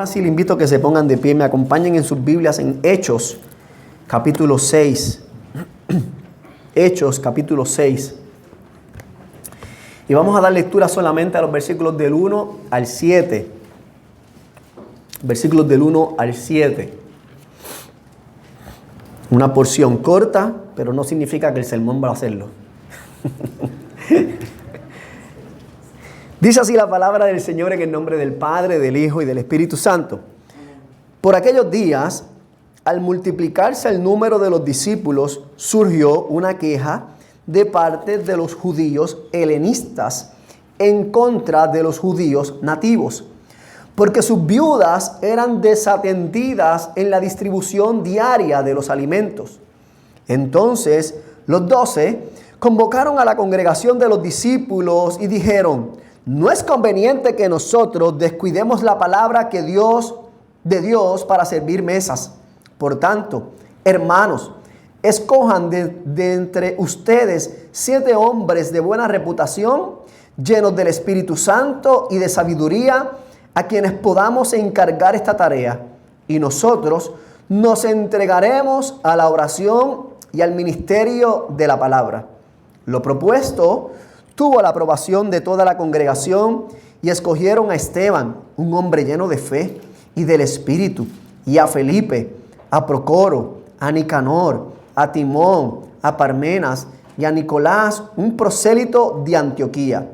así, le invito a que se pongan de pie, me acompañen en sus Biblias en Hechos, capítulo 6. Hechos, capítulo 6. Y vamos a dar lectura solamente a los versículos del 1 al 7. Versículos del 1 al 7. Una porción corta, pero no significa que el sermón va a hacerlo. Dice así la palabra del Señor en el nombre del Padre, del Hijo y del Espíritu Santo. Por aquellos días, al multiplicarse el número de los discípulos, surgió una queja de parte de los judíos helenistas en contra de los judíos nativos, porque sus viudas eran desatendidas en la distribución diaria de los alimentos. Entonces, los 12 convocaron a la congregación de los discípulos y dijeron: no es conveniente que nosotros descuidemos la palabra de Dios para servir mesas. Por tanto, hermanos, escojan de entre ustedes 7 hombres de buena reputación, llenos del Espíritu Santo y de sabiduría, a quienes podamos encargar esta tarea. Y nosotros nos entregaremos a la oración y al ministerio de la palabra. Lo propuesto tuvo la aprobación de toda la congregación y escogieron a Esteban, un hombre lleno de fe y del Espíritu, y a Felipe, a Procoro, a Nicanor, a Timón, a Parmenas y a Nicolás, un prosélito de Antioquía.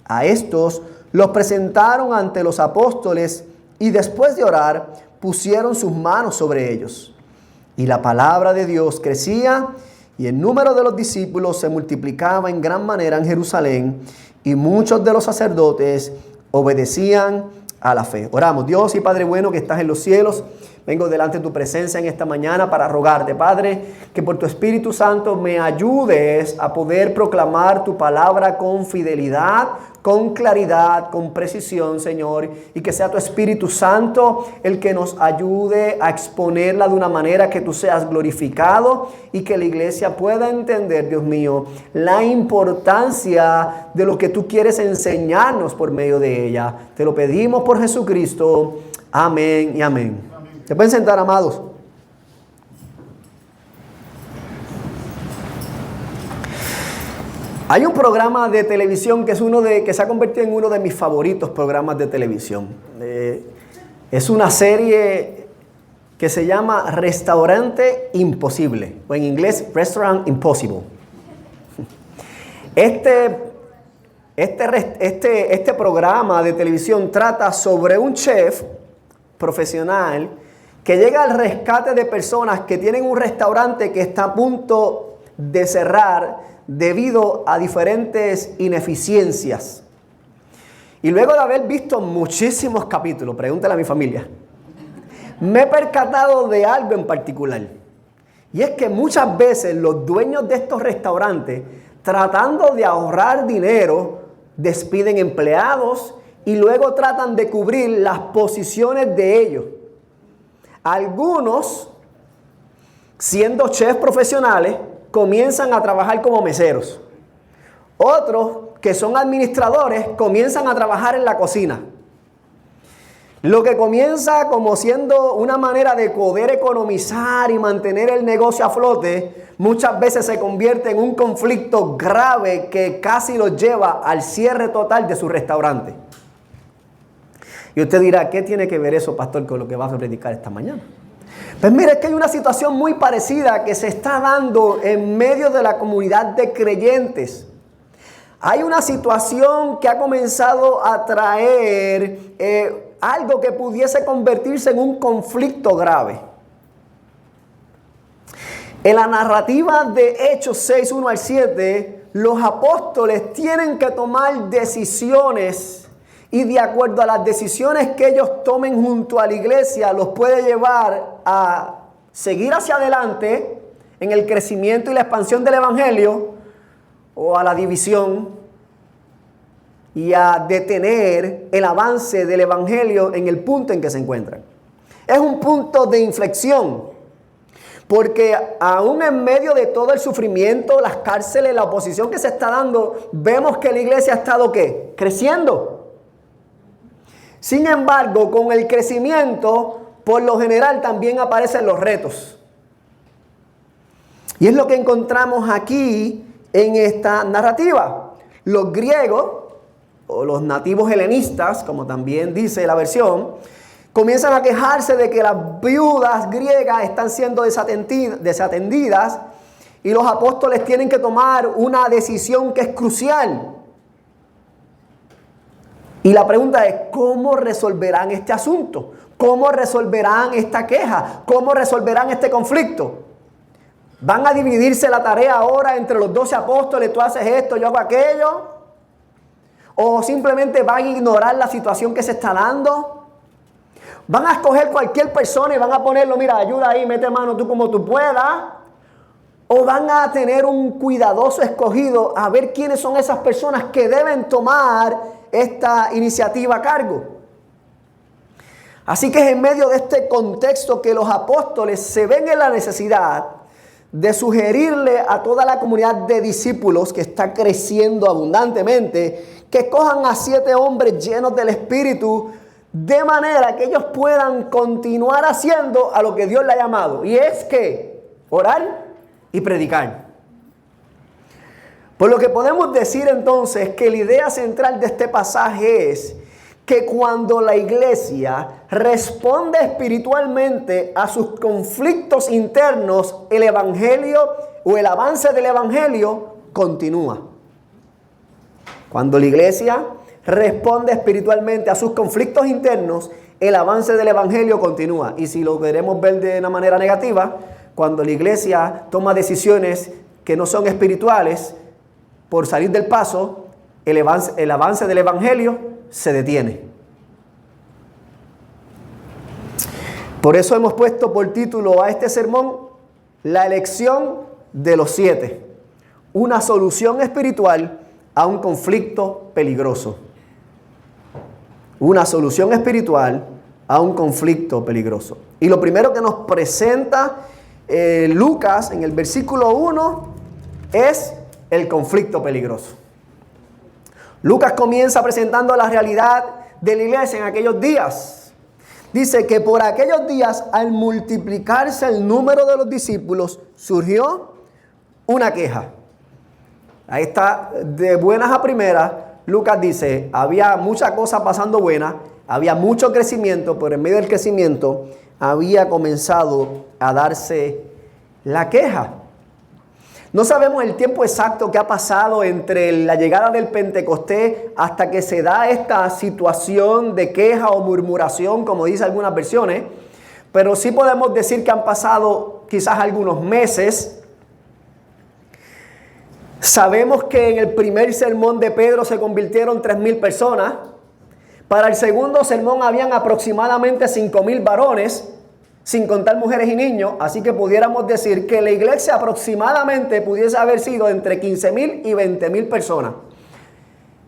A estos los presentaron ante los apóstoles y después de orar pusieron sus manos sobre ellos. Y la palabra de Dios crecía y el número de los discípulos se multiplicaba en gran manera en Jerusalén, y muchos de los sacerdotes obedecían a la fe. Oramos. Dios y Padre bueno que estás en los cielos, vengo delante de tu presencia en esta mañana para rogarte, Padre, que por tu Espíritu Santo me ayudes a poder proclamar tu palabra con fidelidad, con claridad, con precisión, Señor, y que sea tu Espíritu Santo el que nos ayude a exponerla de una manera que tú seas glorificado y que la iglesia pueda entender, Dios mío, la importancia de lo que tú quieres enseñarnos por medio de ella. Te lo pedimos por Jesucristo. Amén y amén. ¿Se pueden sentar, amados? Hay un programa de televisión que se ha convertido en uno de mis favoritos programas de televisión. Es una serie que se llama Restaurante Imposible, o en inglés Restaurant Impossible. Este programa de televisión trata sobre un chef profesional que llega al rescate de personas que tienen un restaurante que está a punto de cerrar debido a diferentes ineficiencias. Y luego de haber visto muchísimos capítulos, pregúntale a mi familia, me he percatado de algo en particular. Y es que muchas veces los dueños de estos restaurantes, tratando de ahorrar dinero, despiden empleados y luego tratan de cubrir las posiciones de ellos. Algunos, siendo chefs profesionales, comienzan a trabajar como meseros. Otros, que son administradores, comienzan a trabajar en la cocina. Lo que comienza como siendo una manera de poder economizar y mantener el negocio a flote, muchas veces se convierte en un conflicto grave que casi los lleva al cierre total de su restaurante. Y usted dirá, ¿qué tiene que ver eso, pastor, con lo que vas a predicar esta mañana? Pues mire, es que hay una situación muy parecida que se está dando en medio de la comunidad de creyentes. Hay una situación que ha comenzado a traer algo que pudiese convertirse en un conflicto grave. En la narrativa de Hechos 6, 1 al 7, los apóstoles tienen que tomar decisiones. Y de acuerdo a las decisiones que ellos tomen junto a la iglesia, los puede llevar a seguir hacia adelante en el crecimiento y la expansión del evangelio, o a la división y a detener el avance del evangelio en el punto en que se encuentran. Es un punto de inflexión, porque aún en medio de todo el sufrimiento, las cárceles, la oposición que se está dando, vemos que la iglesia ha estado ¿qué? Creciendo. Sin embargo, con el crecimiento, por lo general también aparecen los retos. Y es lo que encontramos aquí en esta narrativa. Los griegos, o los nativos helenistas, como también dice la versión, comienzan a quejarse de que las viudas griegas están siendo desatendidas y los apóstoles tienen que tomar una decisión que es crucial. Y la pregunta es, ¿cómo resolverán este asunto? ¿Cómo resolverán esta queja? ¿Cómo resolverán este conflicto? ¿Van a dividirse la tarea ahora entre los 12 apóstoles? Tú haces esto, yo hago aquello. ¿O simplemente van a ignorar la situación que se está dando? ¿Van a escoger cualquier persona y van a ponerlo, mira, ayuda ahí, mete mano tú como tú puedas? ¿O van a tener un cuidadoso escogido a ver quiénes son esas personas que deben tomar esta iniciativa a cargo? Así que es en medio de este contexto que los apóstoles se ven en la necesidad de sugerirle a toda la comunidad de discípulos que está creciendo abundantemente, que escojan a 7 hombres llenos del Espíritu, de manera que ellos puedan continuar haciendo a lo que Dios le ha llamado. Y es que orar y predicar. Por lo que podemos decir entonces que la idea central de este pasaje es que cuando la iglesia responde espiritualmente a sus conflictos internos, el evangelio o el avance del evangelio continúa. Cuando la iglesia responde espiritualmente a sus conflictos internos, el avance del evangelio continúa. Y si lo queremos ver de una manera negativa, cuando la iglesia toma decisiones que no son espirituales, por salir del paso, el avance del evangelio se detiene. Por eso hemos puesto por título a este sermón, la elección de los 7. Una solución espiritual a un conflicto peligroso. Una solución espiritual a un conflicto peligroso. Y lo primero que nos presenta Lucas en el versículo 1 es el conflicto peligroso. Lucas comienza presentando la realidad de la iglesia en aquellos días. Dice que por aquellos días, al multiplicarse el número de los discípulos, surgió una queja. Ahí está, de buenas a primeras, Lucas dice, había muchas cosas pasando buenas, había mucho crecimiento, pero en medio del crecimiento había comenzado a darse la queja. No sabemos el tiempo exacto que ha pasado entre la llegada del Pentecostés hasta que se da esta situación de queja o murmuración, como dice algunas versiones, pero sí podemos decir que han pasado quizás algunos meses. Sabemos que en el primer sermón de Pedro se convirtieron 3,000 personas. Para el segundo sermón habían aproximadamente 5,000 varones, sin contar mujeres y niños, así que pudiéramos decir que la iglesia aproximadamente pudiese haber sido entre 15,000 y 20,000 personas.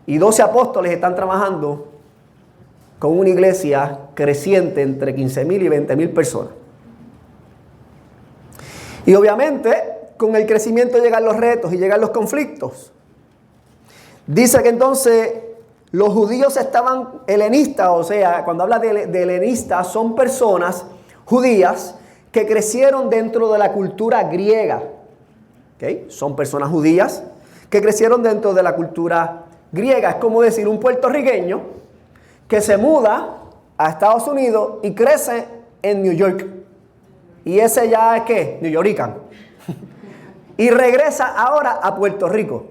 Y 12 apóstoles están trabajando con una iglesia creciente entre 15,000 y 20,000 personas. Y obviamente con el crecimiento llegan los retos y llegan los conflictos. Dice que entonces los judíos estaban helenistas, o sea, cuando habla de helenistas son personas judías que crecieron dentro de la cultura griega. ¿Okay? Son personas judías que crecieron dentro de la cultura griega. Es como decir un puertorriqueño que se muda a Estados Unidos y crece en New York. Y ese ya es ¿qué? New Yorican. Y regresa ahora a Puerto Rico.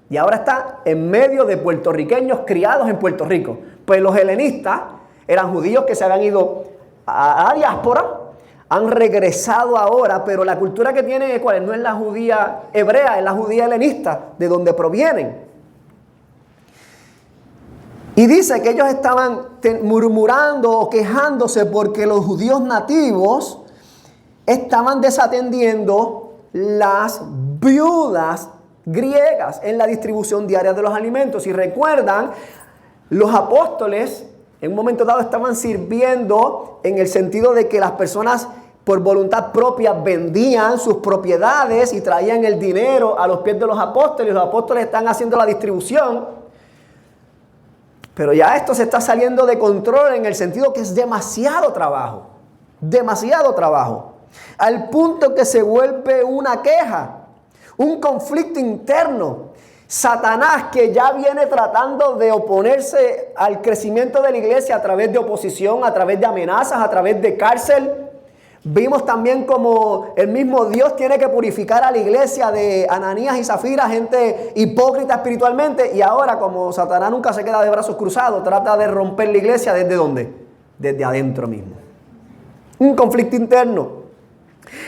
Y ahora está en medio de puertorriqueños criados en Puerto Rico. Pues los helenistas eran judíos que se habían ido a diáspora, han regresado ahora, pero la cultura que tienen ¿cuál es? No es la judía hebrea, es la judía helenista, de donde provienen. Y dice que ellos estaban murmurando o quejándose porque los judíos nativos estaban desatendiendo las viudas griegas en la distribución diaria de los alimentos. Si recuerdan, los apóstoles en un momento dado estaban sirviendo en el sentido de que las personas por voluntad propia vendían sus propiedades y traían el dinero a los pies de los apóstoles. Los apóstoles están haciendo la distribución. Pero ya esto se está saliendo de control en el sentido que es demasiado trabajo. Demasiado trabajo. Al punto que se vuelve una queja, un conflicto interno. Satanás, que ya viene tratando de oponerse al crecimiento de la iglesia a través de oposición, a través de amenazas, a través de cárcel. Vimos también como el mismo Dios tiene que purificar a la iglesia de Ananías y Zafira, gente hipócrita espiritualmente. Y ahora, como Satanás nunca se queda de brazos cruzados, trata de romper la iglesia ¿desde dónde? Desde adentro mismo. Un conflicto interno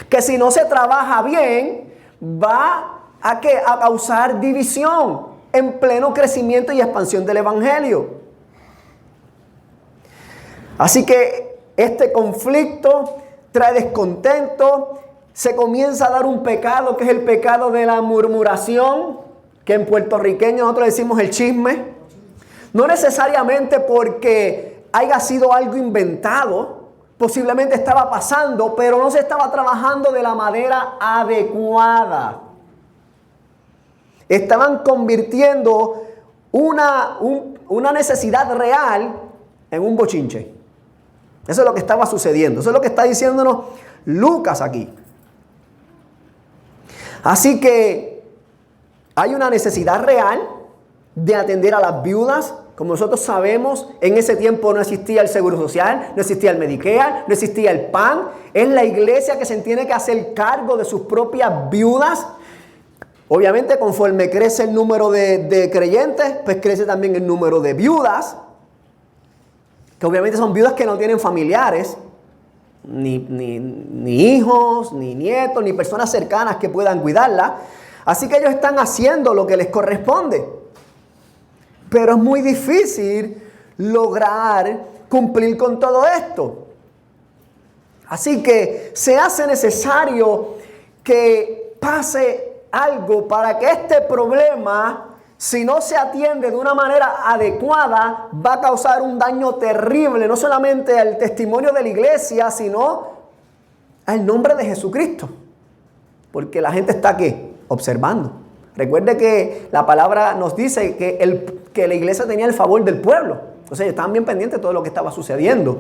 que si no se trabaja bien va a causar división en pleno crecimiento y expansión del evangelio. Así que este conflicto trae descontento, se comienza a dar un pecado que es el pecado de la murmuración, que en puertorriqueño nosotros decimos el chisme. No necesariamente porque haya sido algo inventado, posiblemente estaba pasando, pero no se estaba trabajando de la manera adecuada. Estaban convirtiendo una necesidad real en un bochinche. Eso es lo que estaba sucediendo. Eso es lo que está diciéndonos Lucas aquí. Así que hay una necesidad real de atender a las viudas. Como nosotros sabemos, en ese tiempo no existía el Seguro Social, no existía el Medicare, no existía el PAN. Es la iglesia que se tiene que hacer cargo de sus propias viudas. Obviamente, conforme crece el número de creyentes, pues crece también el número de viudas, que obviamente son viudas que no tienen familiares, ni hijos, ni nietos, ni personas cercanas que puedan cuidarla. Así que ellos están haciendo lo que les corresponde. Pero es muy difícil lograr cumplir con todo esto. Así que se hace necesario que pase algo para que este problema, si no se atiende de una manera adecuada, va a causar un daño terrible, no solamente al testimonio de la iglesia, sino al nombre de Jesucristo. Porque la gente está ¿qué? Observando. Recuerde que la palabra nos dice que la iglesia tenía el favor del pueblo. Entonces ellos estaban bien pendientes de todo lo que estaba sucediendo.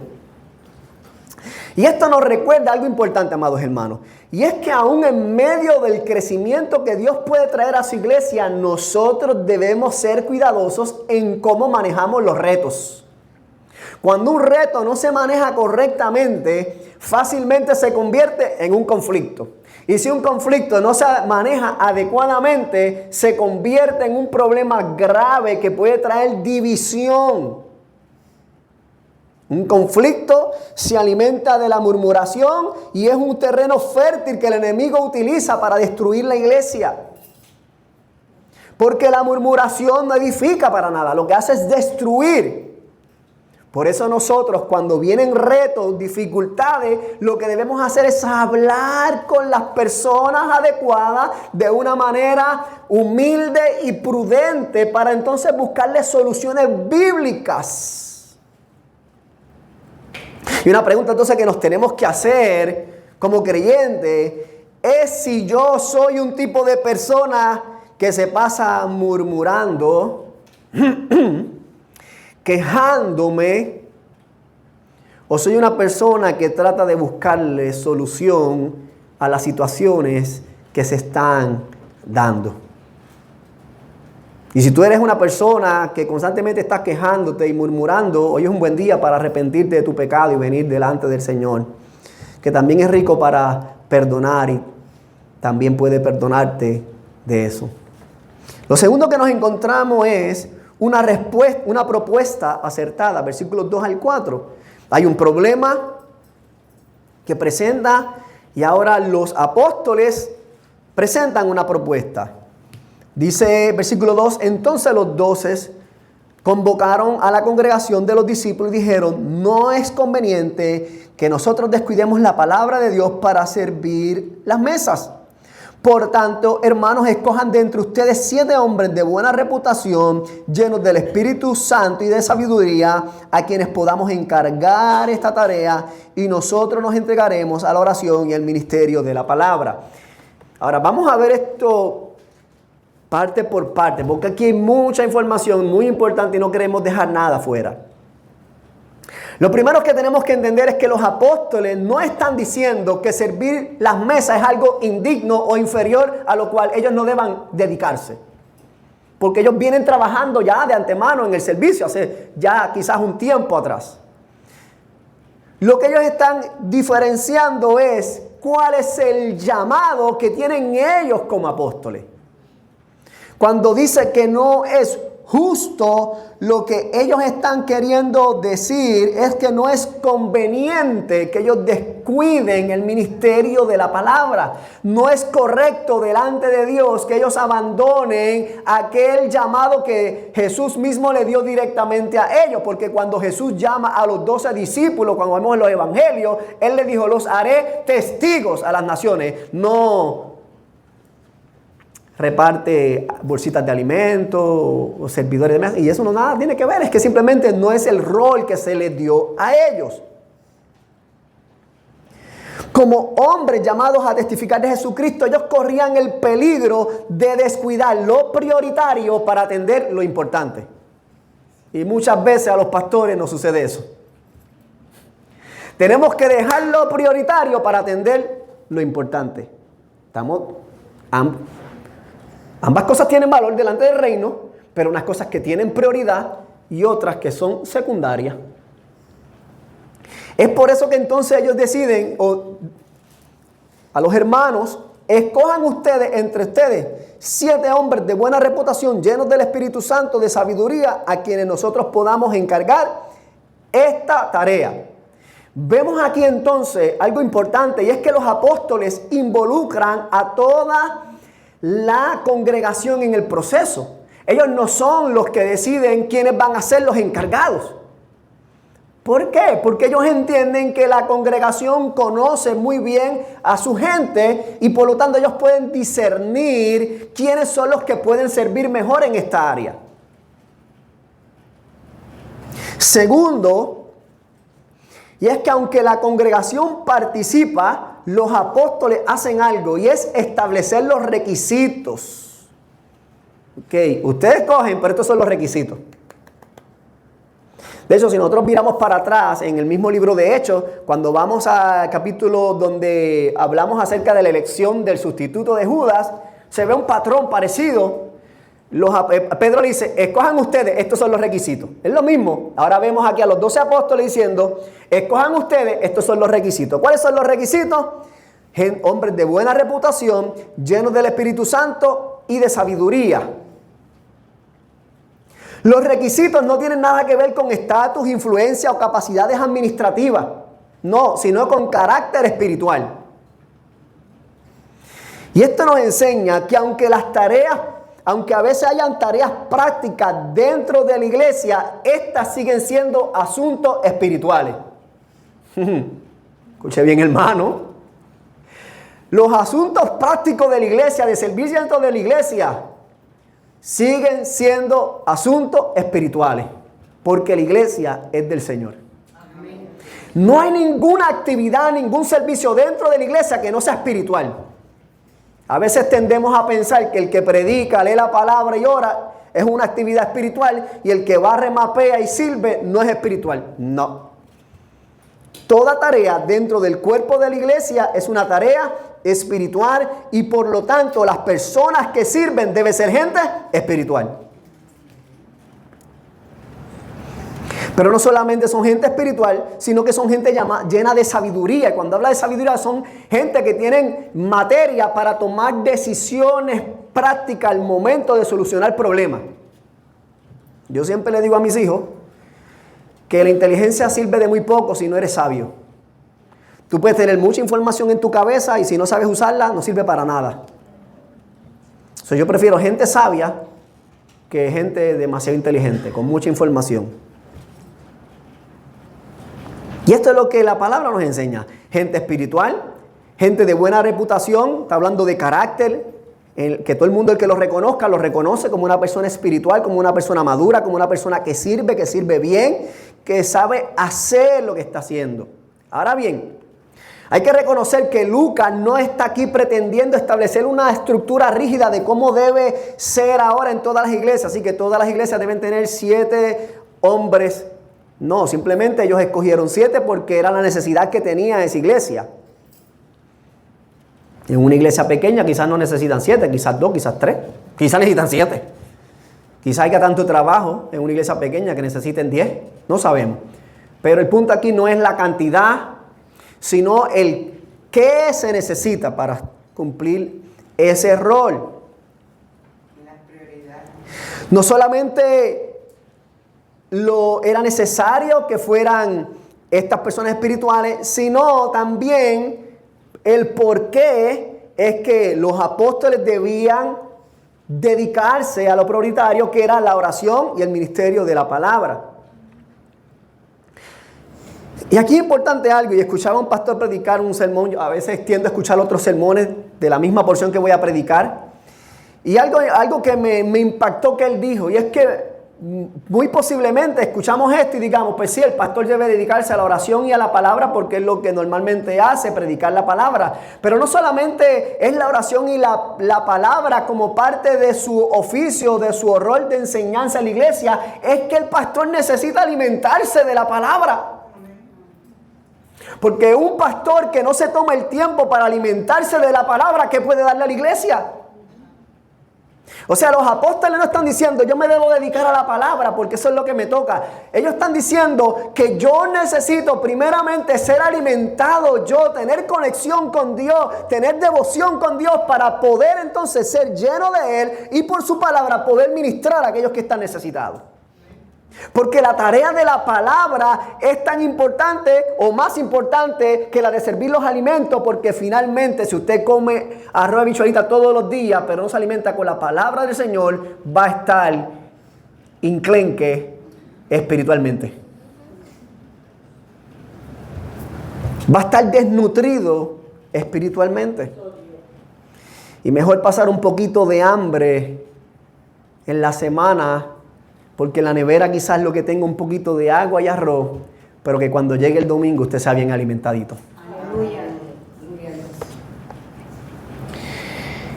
Y esto nos recuerda algo importante, amados hermanos. Y es que aún en medio del crecimiento que Dios puede traer a su iglesia, nosotros debemos ser cuidadosos en cómo manejamos los retos. Cuando un reto no se maneja correctamente, fácilmente se convierte en un conflicto. Y si un conflicto no se maneja adecuadamente, se convierte en un problema grave que puede traer división. Un conflicto se alimenta de la murmuración y es un terreno fértil que el enemigo utiliza para destruir la iglesia. Porque la murmuración no edifica para nada, lo que hace es destruir. Por eso nosotros, cuando vienen retos, dificultades, lo que debemos hacer es hablar con las personas adecuadas de una manera humilde y prudente para entonces buscarle soluciones bíblicas. Y una pregunta entonces que nos tenemos que hacer como creyentes es si yo soy un tipo de persona que se pasa murmurando, quejándome, o soy una persona que trata de buscarle solución a las situaciones que se están dando. Y si tú eres una persona que constantemente estás quejándote y murmurando, hoy es un buen día para arrepentirte de tu pecado y venir delante del Señor, que también es rico para perdonar y también puede perdonarte de eso. Lo segundo que nos encontramos es una respuesta, una propuesta acertada, versículos 2 al 4. Hay un problema que presenta y ahora los apóstoles presentan una propuesta. Dice versículo 2, entonces los 12 convocaron a la congregación de los discípulos y dijeron, no es conveniente que nosotros descuidemos la palabra de Dios para servir las mesas. Por tanto, hermanos, escojan de entre ustedes 7 hombres de buena reputación, llenos del Espíritu Santo y de sabiduría, a quienes podamos encargar esta tarea y nosotros nos entregaremos a la oración y al ministerio de la palabra. Ahora, vamos a ver esto parte por parte, porque aquí hay mucha información muy importante y no queremos dejar nada fuera. Lo primero que tenemos que entender es que los apóstoles no están diciendo que servir las mesas es algo indigno o inferior a lo cual ellos no deban dedicarse. Porque ellos vienen trabajando ya de antemano en el servicio, hace ya quizás un tiempo atrás. Lo que ellos están diferenciando es cuál es el llamado que tienen ellos como apóstoles. Cuando dice que no es justo, lo que ellos están queriendo decir es que no es conveniente que ellos descuiden el ministerio de la palabra. No es correcto delante de Dios que ellos abandonen aquel llamado que Jesús mismo le dio directamente a ellos. Porque cuando Jesús llama a los 12 discípulos, cuando vemos en los evangelios, Él les dijo: los haré testigos a las naciones. No reparte bolsitas de alimento o servidores de mesa. Y eso no nada tiene que ver. Es que simplemente no es el rol que se les dio a ellos. Como hombres llamados a testificar de Jesucristo, ellos corrían el peligro de descuidar lo prioritario para atender lo importante. Y muchas veces a los pastores nos sucede eso. Tenemos que dejar lo prioritario para atender lo importante. Ambas cosas tienen valor delante del reino, pero unas cosas que tienen prioridad y otras que son secundarias. Es por eso que entonces ellos deciden, a los hermanos: escojan ustedes entre ustedes 7 hombres de buena reputación, llenos del Espíritu Santo, de sabiduría, a quienes nosotros podamos encargar esta tarea. Vemos aquí entonces algo importante, y es que los apóstoles involucran a toda la congregación en el proceso. Ellos no son los que deciden quiénes van a ser los encargados. ¿Por qué? Porque ellos entienden que la congregación conoce muy bien a su gente y por lo tanto ellos pueden discernir quiénes son los que pueden servir mejor en esta área. Segundo, y es que aunque la congregación participa, los apóstoles hacen algo, y es establecer los requisitos. Ok, ustedes cogen, pero estos son los requisitos. De hecho, si nosotros miramos para atrás en el mismo libro de Hechos, cuando vamos al capítulo donde hablamos acerca de la elección del sustituto de Judas, se ve un patrón parecido. Pedro le dice: escojan ustedes, estos son los requisitos. Es lo mismo. Ahora vemos aquí a los 12 apóstoles diciendo: escojan ustedes, estos son los requisitos. ¿Cuáles son los requisitos? Hombres de buena reputación, llenos del Espíritu Santo y de sabiduría. Los requisitos no tienen nada que ver con estatus, influencia o capacidades administrativas. No, sino con carácter espiritual. Y esto nos enseña que aunque a veces hayan tareas prácticas dentro de la iglesia, estas siguen siendo asuntos espirituales. Escuche bien, hermano. Los asuntos prácticos de la iglesia, de servir dentro de la iglesia, siguen siendo asuntos espirituales, porque la iglesia es del Señor. Amén. No hay ninguna actividad, ningún servicio dentro de la iglesia que no sea espiritual. A veces tendemos a pensar que el que predica, lee la palabra y ora es una actividad espiritual, y el que barre, mapea y sirve no es espiritual. No. Toda tarea dentro del cuerpo de la iglesia es una tarea espiritual, y por lo tanto las personas que sirven deben ser gente espiritual. Pero no solamente son gente espiritual, sino que son gente llena de sabiduría. Y cuando habla de sabiduría, son gente que tienen materia para tomar decisiones prácticas al momento de solucionar problemas. Yo siempre le digo a mis hijos que la inteligencia sirve de muy poco si no eres sabio. Tú puedes tener mucha información en tu cabeza y si no sabes usarla, no sirve para nada. Yo prefiero gente sabia que gente demasiado inteligente, con mucha información. Y esto es lo que la palabra nos enseña. Gente espiritual, gente de buena reputación, está hablando de carácter, que todo el mundo el que lo reconoce como una persona espiritual, como una persona madura, como una persona que sirve bien, que sabe hacer lo que está haciendo. Ahora bien, Hay que reconocer que Lucas no está aquí pretendiendo establecer una estructura rígida de cómo debe ser ahora en todas las iglesias. Así que todas las iglesias deben tener 7 hombres. No, simplemente ellos escogieron 7 porque era la necesidad que tenía esa iglesia. En una iglesia pequeña quizás no necesitan 7, quizás 2, quizás 3, quizás necesitan 7. Quizás haya tanto trabajo en una iglesia pequeña que necesiten 10, no sabemos. Pero el punto aquí no es la cantidad, sino el qué se necesita para cumplir ese rol. No solamente era necesario que fueran estas personas espirituales, sino también el por qué es que los apóstoles debían dedicarse a lo prioritario, que era la oración y el ministerio de la palabra. Y aquí es importante algo, y escuchaba a un pastor predicar un sermón, yo a veces tiendo a escuchar otros sermones de la misma porción que voy a predicar, y algo que me impactó que él dijo, y es que muy posiblemente escuchamos esto y digamos, pues sí, el pastor debe dedicarse a la oración y a la palabra porque es lo que normalmente hace, predicar la palabra. Pero no solamente es la oración y la palabra como parte de su oficio, de su rol de enseñanza en la iglesia, es que el pastor necesita alimentarse de la palabra. Porque un pastor que no se toma el tiempo para alimentarse de la palabra, ¿qué puede darle a la iglesia? O sea, los apóstoles no están diciendo, yo me debo dedicar a la palabra porque eso es lo que me toca. Ellos están diciendo que yo necesito primeramente ser alimentado yo, tener conexión con Dios, tener devoción con Dios para poder entonces ser lleno de Él y por su palabra poder ministrar a aquellos que están necesitados. Porque la tarea de la palabra es tan importante o más importante que la de servir los alimentos, porque finalmente si usted come arroz y habichuelita todos los días, pero no se alimenta con la palabra del Señor, va a estar enclenque espiritualmente. Va a estar desnutrido espiritualmente. Y mejor pasar un poquito de hambre en la semana, porque en la nevera quizás lo que tenga un poquito de agua y arroz, pero que cuando llegue el domingo usted sea bien alimentadito. Aleluya.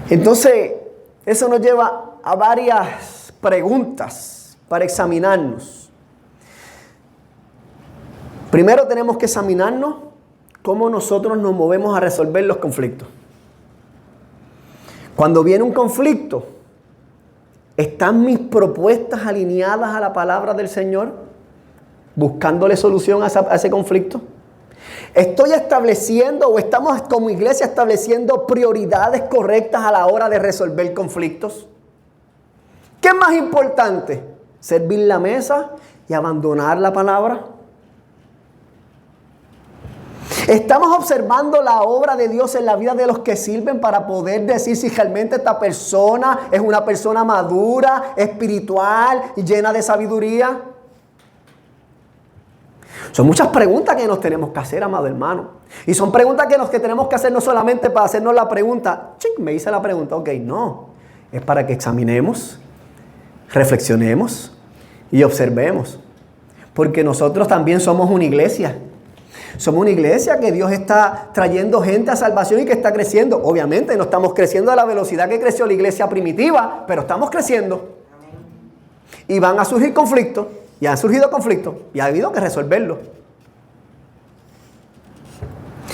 Entonces, eso nos lleva a varias preguntas para examinarnos. Primero tenemos que examinarnos cómo nosotros nos movemos a resolver los conflictos. Cuando viene un conflicto, ¿están mis propuestas alineadas a la palabra del Señor? Buscándole solución a ese conflicto. ¿Estoy estableciendo o estamos como iglesia estableciendo prioridades correctas a la hora de resolver conflictos? ¿Qué es más importante? ¿Servir la mesa y abandonar la palabra? ¿Estamos observando la obra de Dios en la vida de los que sirven para poder decir si realmente esta persona es una persona madura, espiritual y llena de sabiduría? Son muchas preguntas que nos tenemos que hacer, amado hermano. Y son preguntas que tenemos que hacer no solamente para hacernos la pregunta, me hice la pregunta, ok, no. Es para que examinemos, reflexionemos y observemos. Porque nosotros también somos una iglesia. Somos una iglesia que Dios está trayendo gente a salvación y que está creciendo. Obviamente no estamos creciendo a la velocidad que creció la iglesia primitiva, pero estamos creciendo. Y van a surgir conflictos, y han surgido conflictos, y ha habido que resolverlos.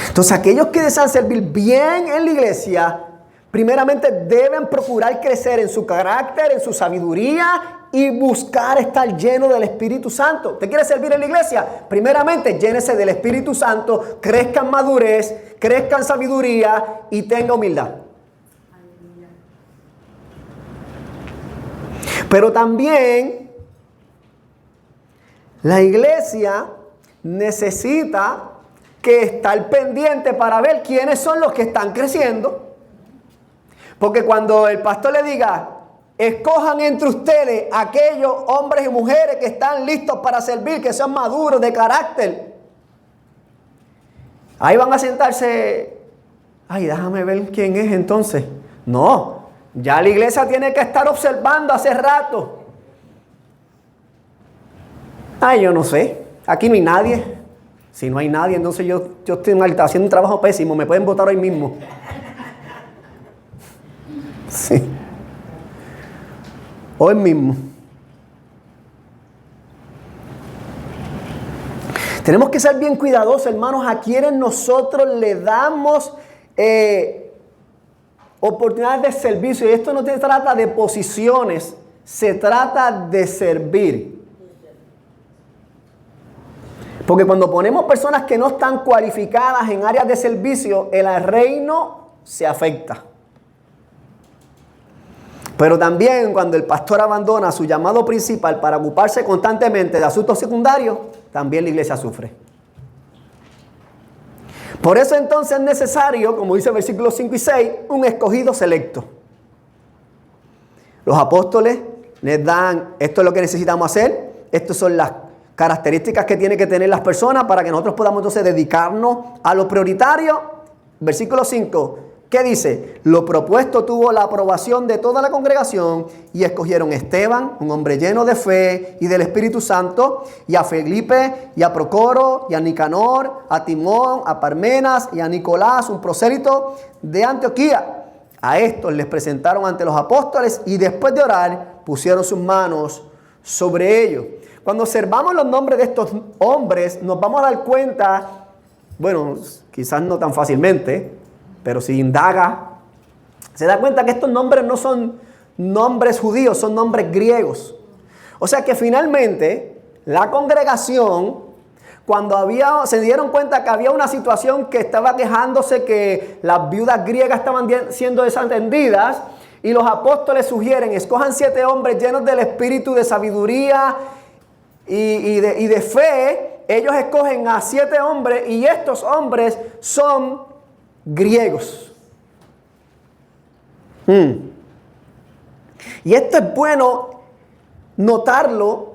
Entonces aquellos que desean servir bien en la iglesia, primeramente deben procurar crecer en su carácter, en su sabiduría y buscar estar lleno del Espíritu Santo. ¿Te quieres servir en la iglesia? Primeramente, llénese del Espíritu Santo, crezca en madurez, crezca en sabiduría y tenga humildad. Pero también la iglesia necesita que estar pendiente para ver quiénes son los que están creciendo. Porque cuando el pastor le diga, escojan entre ustedes aquellos hombres y mujeres que están listos para servir, que sean maduros de carácter, ahí van a sentarse, ay, déjame ver quién es entonces. No, ya la iglesia tiene que estar observando hace rato. Ay, yo no sé, aquí no hay nadie. Si no hay nadie, entonces yo estoy haciendo un trabajo pésimo, me pueden votar hoy mismo. Sí. Hoy mismo. Tenemos que ser bien cuidadosos, hermanos, a quienes nosotros le damos oportunidades de servicio. Y esto no se trata de posiciones, se trata de servir. Porque cuando ponemos personas que no están cualificadas en áreas de servicio, el reino se afecta. Pero también cuando el pastor abandona su llamado principal para ocuparse constantemente de asuntos secundarios, también la iglesia sufre. Por eso entonces es necesario, como dice el versículo 5 y 6, un escogido selecto. Los apóstoles les dan, esto es lo que necesitamos hacer, estas son las características que tienen que tener las personas para que nosotros podamos entonces dedicarnos a lo prioritario. Versículo 5. ¿Qué dice? Lo propuesto tuvo la aprobación de toda la congregación y escogieron a Esteban, un hombre lleno de fe y del Espíritu Santo, y a Felipe, y a Procoro, y a Nicanor, a Timón, a Parmenas, y a Nicolás, un prosélito de Antioquía. A estos les presentaron ante los apóstoles y después de orar pusieron sus manos sobre ellos. Cuando observamos los nombres de estos hombres nos vamos a dar cuenta, bueno, quizás no tan fácilmente, pero si indaga, se da cuenta que estos nombres no son nombres judíos, son nombres griegos. O sea que finalmente la congregación, cuando se dieron cuenta que había una situación que estaba quejándose, que las viudas griegas estaban siendo desatendidas, y los apóstoles sugieren, escojan 7 hombres llenos del espíritu de sabiduría y de fe. Ellos escogen a 7 hombres y estos hombres son griegos. Y esto es bueno notarlo.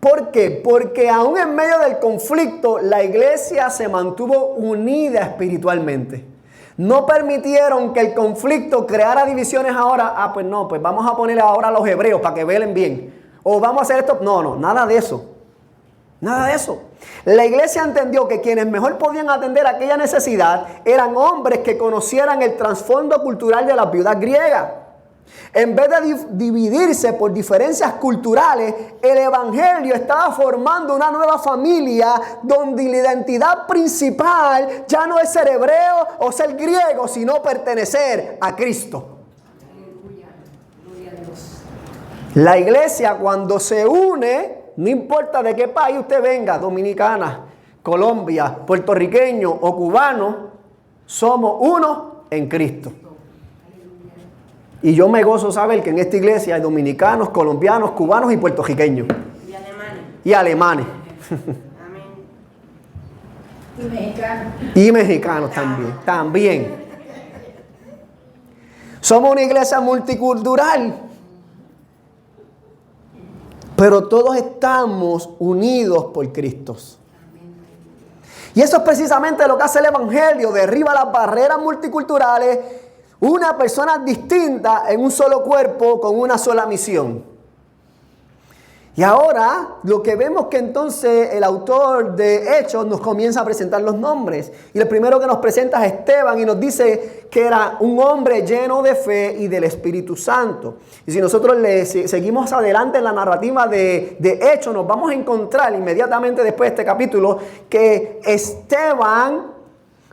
¿Por qué? Porque aún en medio del conflicto la iglesia se mantuvo unida espiritualmente. No permitieron que el conflicto creara divisiones ahora. Pues no, pues vamos a poner ahora a los hebreos para que velen bien. O vamos a hacer esto. No, nada de eso. Nada de eso. La iglesia entendió que quienes mejor podían atender aquella necesidad eran hombres que conocieran el trasfondo cultural de las viudas griegas. En vez de dividirse por diferencias culturales, el evangelio estaba formando una nueva familia donde la identidad principal ya no es ser hebreo o ser griego, sino pertenecer a Cristo. Aleluya. Gloria a Dios. La iglesia, cuando se une, no importa de qué país usted venga, dominicana, Colombia, puertorriqueño o cubano, somos uno en Cristo. Y yo me gozo saber que en esta iglesia hay dominicanos, colombianos, cubanos y puertorriqueños. Y alemanes. Y alemanes. Amén. Y mexicanos. Y mexicanos también. Somos una iglesia multicultural. Pero todos estamos unidos por Cristo. Y eso es precisamente lo que hace el evangelio. Derriba las barreras multiculturales. Una persona distinta en un solo cuerpo con una sola misión. Y ahora lo que vemos que entonces el autor de Hechos nos comienza a presentar los nombres. Y el primero que nos presenta es Esteban y nos dice que era un hombre lleno de fe y del Espíritu Santo. Y si nosotros seguimos adelante en la narrativa de Hechos, nos vamos a encontrar inmediatamente después de este capítulo que Esteban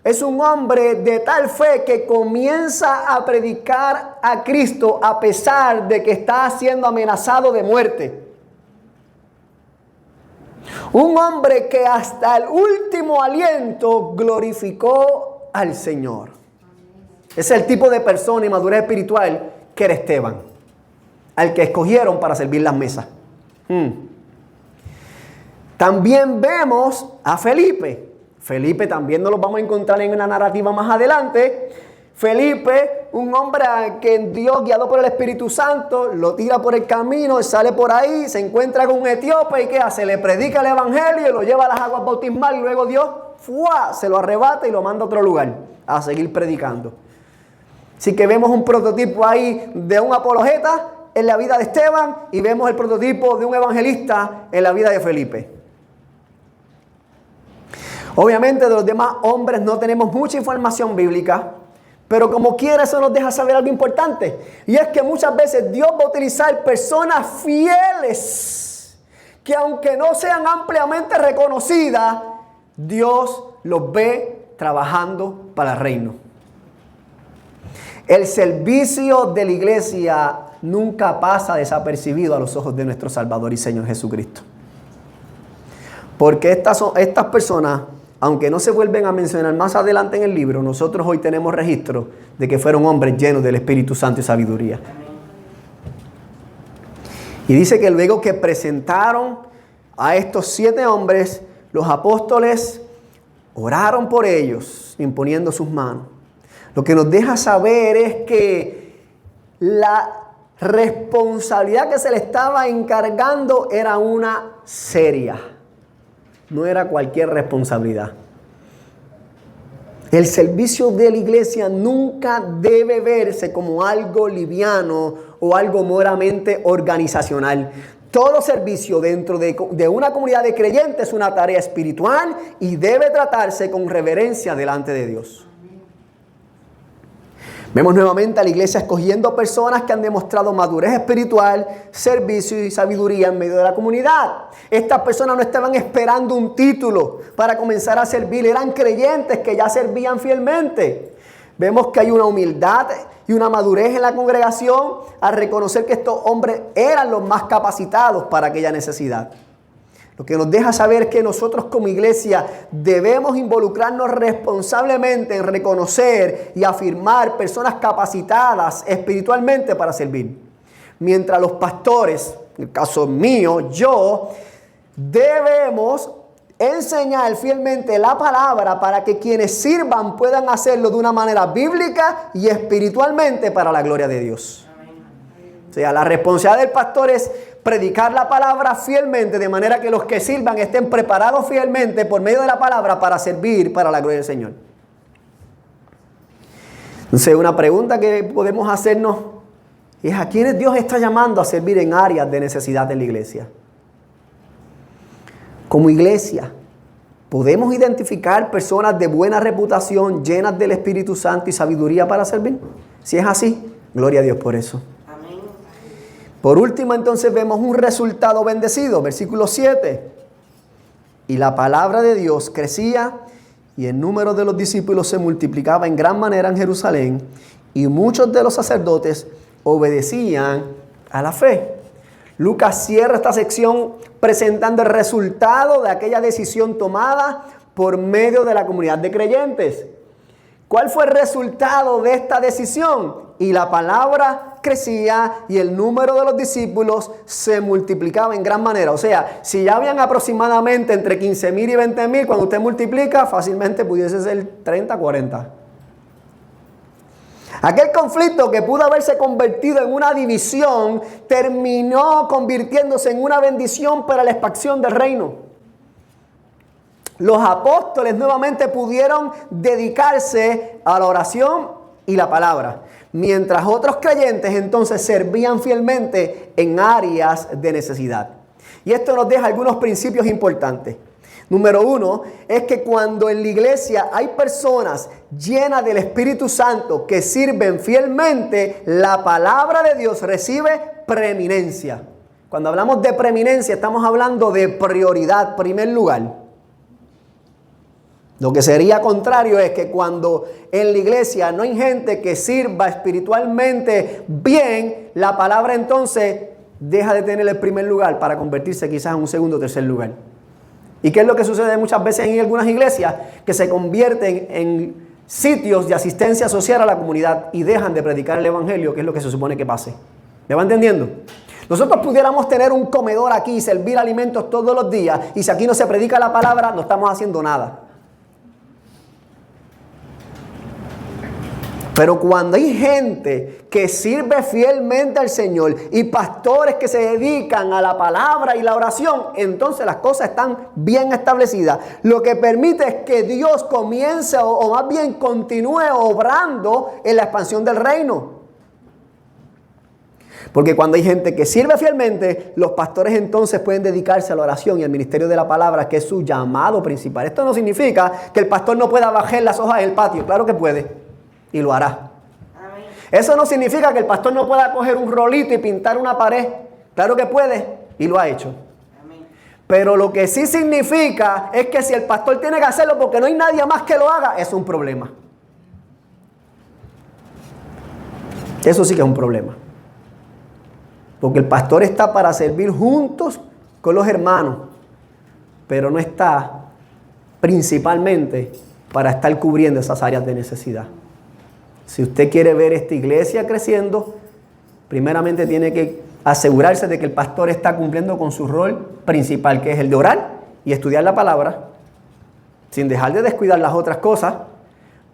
es un hombre de tal fe que comienza a predicar a Cristo a pesar de que está siendo amenazado de muerte. Un hombre que hasta el último aliento glorificó al Señor. Ese es el tipo de persona y madurez espiritual que era Esteban, al que escogieron para servir las mesas. También vemos a Felipe. Felipe también nos lo vamos a encontrar en una narrativa más adelante. Felipe, un hombre que Dios, guiado por el Espíritu Santo, lo tira por el camino, sale por ahí, se encuentra con un etíope y ¿qué hace? Le predica el evangelio y lo lleva a las aguas bautismales y luego Dios se lo arrebata y lo manda a otro lugar a seguir predicando. Así que vemos un prototipo ahí de un apologeta en la vida de Esteban y vemos el prototipo de un evangelista en la vida de Felipe. Obviamente de los demás hombres no tenemos mucha información bíblica, pero como quiera eso nos deja saber algo importante. Y es que muchas veces Dios va a utilizar personas fieles, que aunque no sean ampliamente reconocidas, Dios los ve trabajando para el reino. El servicio de la iglesia nunca pasa desapercibido a los ojos de nuestro Salvador y Señor Jesucristo. Porque estas personas, aunque no se vuelven a mencionar más adelante en el libro, nosotros hoy tenemos registro de que fueron hombres llenos del Espíritu Santo y sabiduría. Y dice que luego que presentaron a estos 7 hombres, los apóstoles oraron por ellos, imponiendo sus manos. Lo que nos deja saber es que la responsabilidad que se le estaba encargando era una seria. No era cualquier responsabilidad. El servicio de la iglesia nunca debe verse como algo liviano o algo meramente organizacional. Todo servicio dentro de una comunidad de creyentes es una tarea espiritual y debe tratarse con reverencia delante de Dios. Vemos nuevamente a la iglesia escogiendo personas que han demostrado madurez espiritual, servicio y sabiduría en medio de la comunidad. Estas personas no estaban esperando un título para comenzar a servir, eran creyentes que ya servían fielmente. Vemos que hay una humildad y una madurez en la congregación al reconocer que estos hombres eran los más capacitados para aquella necesidad. Lo que nos deja saber es que nosotros como iglesia debemos involucrarnos responsablemente en reconocer y afirmar personas capacitadas espiritualmente para servir. Mientras los pastores, en el caso mío, yo, debemos enseñar fielmente la palabra para que quienes sirvan puedan hacerlo de una manera bíblica y espiritualmente para la gloria de Dios. O sea, la responsabilidad del pastor es predicar la palabra fielmente, de manera que los que sirvan estén preparados fielmente por medio de la palabra para servir para la gloria del Señor. Entonces, una pregunta que podemos hacernos es: ¿a quiénes Dios está llamando a servir en áreas de necesidad de la iglesia? Como iglesia, ¿podemos identificar personas de buena reputación, llenas del Espíritu Santo y sabiduría para servir? Si es así, gloria a Dios por eso. Por último, entonces vemos un resultado bendecido. Versículo 7. Y la palabra de Dios crecía y el número de los discípulos se multiplicaba en gran manera en Jerusalén y muchos de los sacerdotes obedecían a la fe. Lucas cierra esta sección presentando el resultado de aquella decisión tomada por medio de la comunidad de creyentes. ¿Cuál fue el resultado de esta decisión? Y la palabra crecía y el número de los discípulos se multiplicaba en gran manera. O sea, si ya habían aproximadamente entre 15,000 y 20,000, cuando usted multiplica, fácilmente pudiese ser 30, 40. Aquel conflicto que pudo haberse convertido en una división terminó convirtiéndose en una bendición para la expansión del reino. Los apóstoles nuevamente pudieron dedicarse a la oración y la palabra, mientras otros creyentes entonces servían fielmente en áreas de necesidad. Y esto nos deja algunos principios importantes. Número 1 es que cuando en la iglesia hay personas llenas del Espíritu Santo que sirven fielmente, la palabra de Dios recibe preeminencia. Cuando hablamos de preeminencia, estamos hablando de prioridad, primer lugar. Lo que sería contrario es que cuando en la iglesia no hay gente que sirva espiritualmente bien, la palabra entonces deja de tener el primer lugar para convertirse quizás en un segundo o tercer lugar. ¿Y qué es lo que sucede muchas veces en algunas iglesias? Que se convierten en sitios de asistencia social a la comunidad y dejan de predicar el evangelio, que es lo que se supone que pase. ¿Me va entendiendo? Nosotros pudiéramos tener un comedor aquí y servir alimentos todos los días, y si aquí no se predica la palabra, no estamos haciendo nada. Pero cuando hay gente que sirve fielmente al Señor y pastores que se dedican a la palabra y la oración, entonces las cosas están bien establecidas. Lo que permite es que Dios comience o más bien continúe obrando en la expansión del reino. Porque cuando hay gente que sirve fielmente, los pastores entonces pueden dedicarse a la oración y al ministerio de la palabra, que es su llamado principal. Esto no significa que el pastor no pueda bajar las hojas del patio. Claro que puede y lo hará. Amén. Eso no significa que el pastor no pueda coger un rolito y pintar una pared. Claro que puede y lo ha hecho. Amén. Pero lo que sí significa es que si el pastor tiene que hacerlo porque no hay nadie más que lo haga, es un problema. Eso sí que es un problema. Porque el pastor está para servir juntos con los hermanos, pero no está principalmente para estar cubriendo esas áreas de necesidad. Si usted quiere ver esta iglesia creciendo, primeramente tiene que asegurarse de que el pastor está cumpliendo con su rol principal, que es el de orar y estudiar la palabra, sin dejar de descuidar las otras cosas.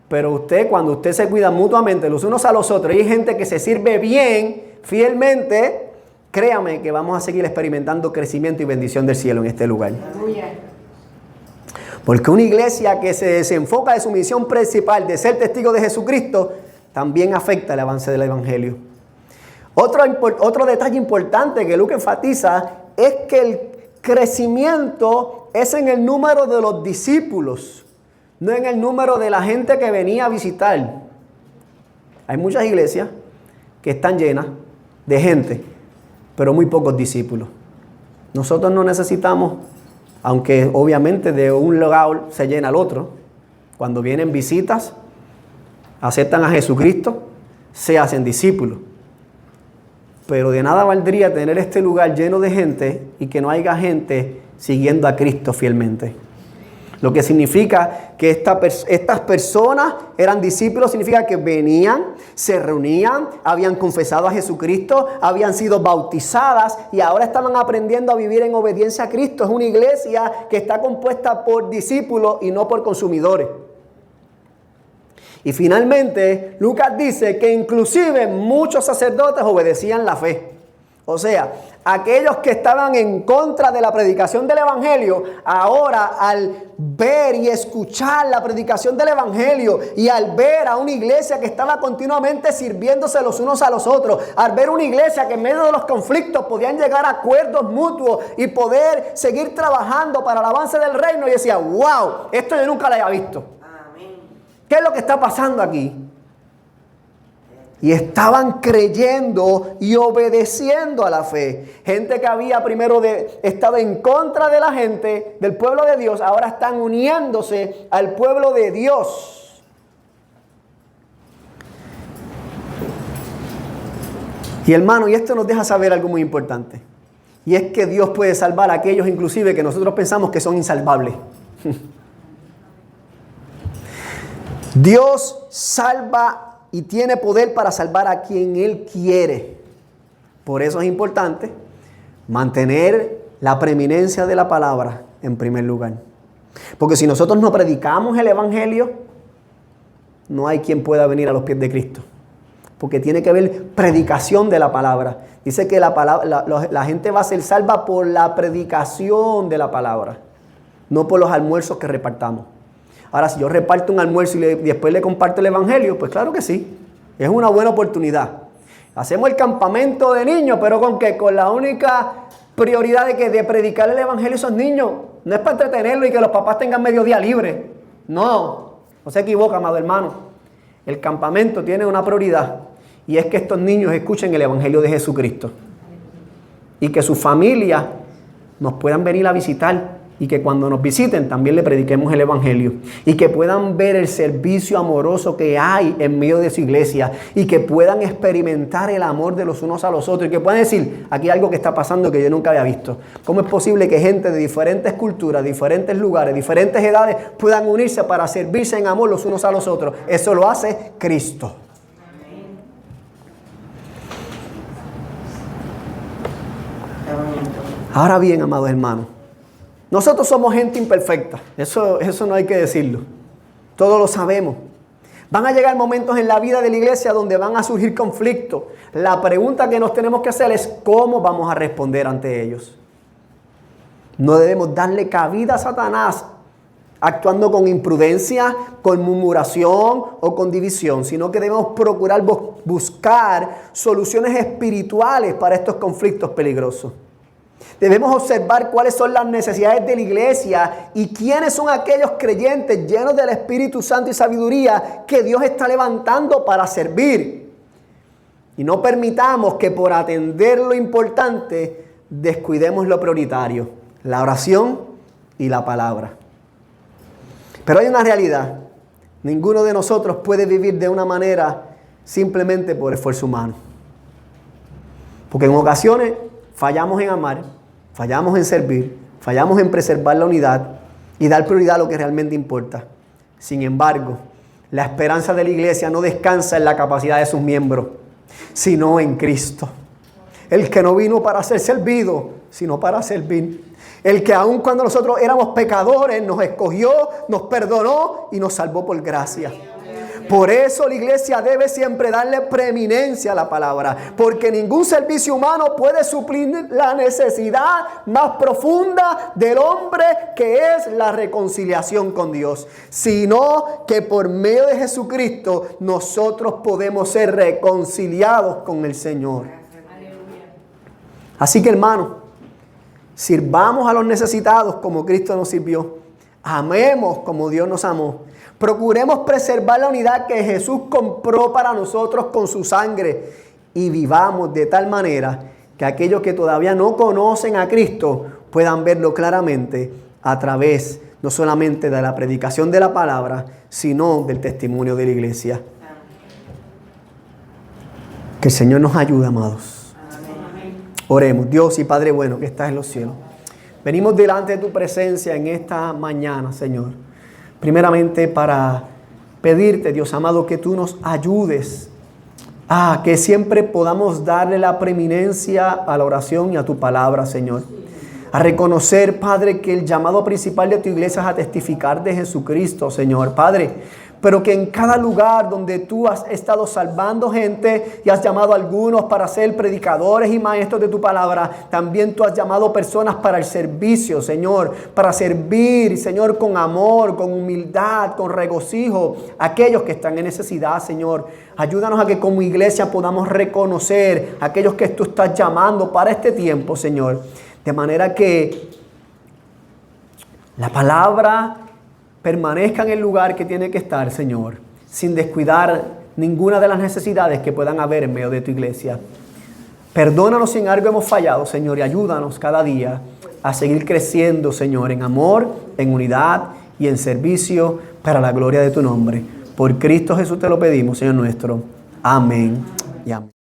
Pero cuando usted se cuida mutuamente los unos a los otros, y hay gente que se sirve bien, fielmente, créame que vamos a seguir experimentando crecimiento y bendición del cielo en este lugar. Aleluya. Porque una iglesia que se desenfoca de su misión principal de ser testigo de Jesucristo, también afecta el avance del evangelio. Otro detalle importante que Lucas enfatiza es que el crecimiento es en el número de los discípulos, no en el número de la gente que venía a visitar. Hay muchas iglesias que están llenas de gente, pero muy pocos discípulos. Nosotros no necesitamos, aunque obviamente de un lugar se llena al otro, cuando vienen visitas, aceptan a Jesucristo, se hacen discípulos. Pero de nada valdría tener este lugar lleno de gente y que no haya gente siguiendo a Cristo fielmente. Lo que significa que estas personas eran discípulos, significa que venían, se reunían, habían confesado a Jesucristo, habían sido bautizadas y ahora estaban aprendiendo a vivir en obediencia a Cristo. Es una iglesia que está compuesta por discípulos y no por consumidores. Y finalmente, Lucas dice que inclusive muchos sacerdotes obedecían la fe. O sea, aquellos que estaban en contra de la predicación del evangelio, ahora al ver y escuchar la predicación del evangelio y al ver a una iglesia que estaba continuamente sirviéndose los unos a los otros, al ver una iglesia que en medio de los conflictos podían llegar a acuerdos mutuos y poder seguir trabajando para el avance del reino, y decía, wow, esto yo nunca lo había visto. Amén. ¿Qué es lo que está pasando aquí? Y estaban creyendo y obedeciendo a la fe. Gente que había primero estado en contra de la gente, del pueblo de Dios, ahora están uniéndose al pueblo de Dios. Y hermano, y esto nos deja saber algo muy importante. Y es que Dios puede salvar a aquellos inclusive que nosotros pensamos que son insalvables. Dios salva y tiene poder para salvar a quien Él quiere. Por eso es importante mantener la preeminencia de la palabra en primer lugar. Porque si nosotros no predicamos el evangelio, no hay quien pueda venir a los pies de Cristo. Porque tiene que haber predicación de la palabra. Dice que la gente va a ser salva por la predicación de la palabra, no por los almuerzos que repartamos. Ahora, si yo reparto un almuerzo y después le comparto el evangelio, pues claro que sí. Es una buena oportunidad. Hacemos el campamento de niños, pero ¿con qué? Con la única prioridad de predicar el evangelio a esos niños. No es para entretenerlos y que los papás tengan mediodía libre. No se equivoca, amado hermano. El campamento tiene una prioridad, y es que estos niños escuchen el evangelio de Jesucristo. Y que sus familias nos puedan venir a visitar. Y que cuando nos visiten también le prediquemos el evangelio. Y que puedan ver el servicio amoroso que hay en medio de su iglesia. Y que puedan experimentar el amor de los unos a los otros. Y que puedan decir, aquí hay algo que está pasando que yo nunca había visto. ¿Cómo es posible que gente de diferentes culturas, diferentes lugares, diferentes edades puedan unirse para servirse en amor los unos a los otros? Eso lo hace Cristo. Ahora bien, amados hermanos, nosotros somos gente imperfecta, eso no hay que decirlo, todos lo sabemos. Van a llegar momentos en la vida de la iglesia donde van a surgir conflictos. La pregunta que nos tenemos que hacer es cómo vamos a responder ante ellos. No debemos darle cabida a Satanás actuando con imprudencia, con murmuración o con división, sino que debemos procurar buscar soluciones espirituales para estos conflictos peligrosos. Debemos observar cuáles son las necesidades de la iglesia y quiénes son aquellos creyentes llenos del Espíritu Santo y sabiduría que Dios está levantando para servir. Y no permitamos que por atender lo importante descuidemos lo prioritario, la oración y la palabra. Pero hay una realidad. Ninguno de nosotros puede vivir de una manera simplemente por esfuerzo humano. Porque en ocasiones fallamos en amar, fallamos en servir, fallamos en preservar la unidad y dar prioridad a lo que realmente importa. Sin embargo, la esperanza de la iglesia no descansa en la capacidad de sus miembros, sino en Cristo. El que no vino para ser servido, sino para servir. El que aun cuando nosotros éramos pecadores, nos escogió, nos perdonó y nos salvó por gracia. Por eso la iglesia debe siempre darle preeminencia a la palabra, porque ningún servicio humano puede suplir la necesidad más profunda del hombre, que es la reconciliación con Dios, sino que por medio de Jesucristo nosotros podemos ser reconciliados con el Señor. Así que, hermano, sirvamos a los necesitados como Cristo nos sirvió. Amemos como Dios nos amó. Procuremos preservar la unidad que Jesús compró para nosotros con su sangre. Y vivamos de tal manera que aquellos que todavía no conocen a Cristo puedan verlo claramente a través no solamente de la predicación de la palabra, sino del testimonio de la iglesia. Que el Señor nos ayude, amados. Oremos. Dios y Padre bueno que estás en los cielos, venimos delante de tu presencia en esta mañana, Señor. Primeramente para pedirte, Dios amado, que tú nos ayudes a que siempre podamos darle la preeminencia a la oración y a tu palabra, Señor. A reconocer, Padre, que el llamado principal de tu iglesia es a testificar de Jesucristo, Señor. Padre, pero que en cada lugar donde tú has estado salvando gente y has llamado a algunos para ser predicadores y maestros de tu palabra, también tú has llamado personas para el servicio, Señor, para servir, Señor, con amor, con humildad, con regocijo, a aquellos que están en necesidad, Señor. Ayúdanos a que como iglesia podamos reconocer a aquellos que tú estás llamando para este tiempo, Señor, de manera que la palabra permanezca en el lugar que tiene que estar, Señor, sin descuidar ninguna de las necesidades que puedan haber en medio de tu iglesia. Perdónanos si en algo hemos fallado, Señor, y ayúdanos cada día a seguir creciendo, Señor, en amor, en unidad y en servicio para la gloria de tu nombre. Por Cristo Jesús te lo pedimos, Señor nuestro. Amén y amén.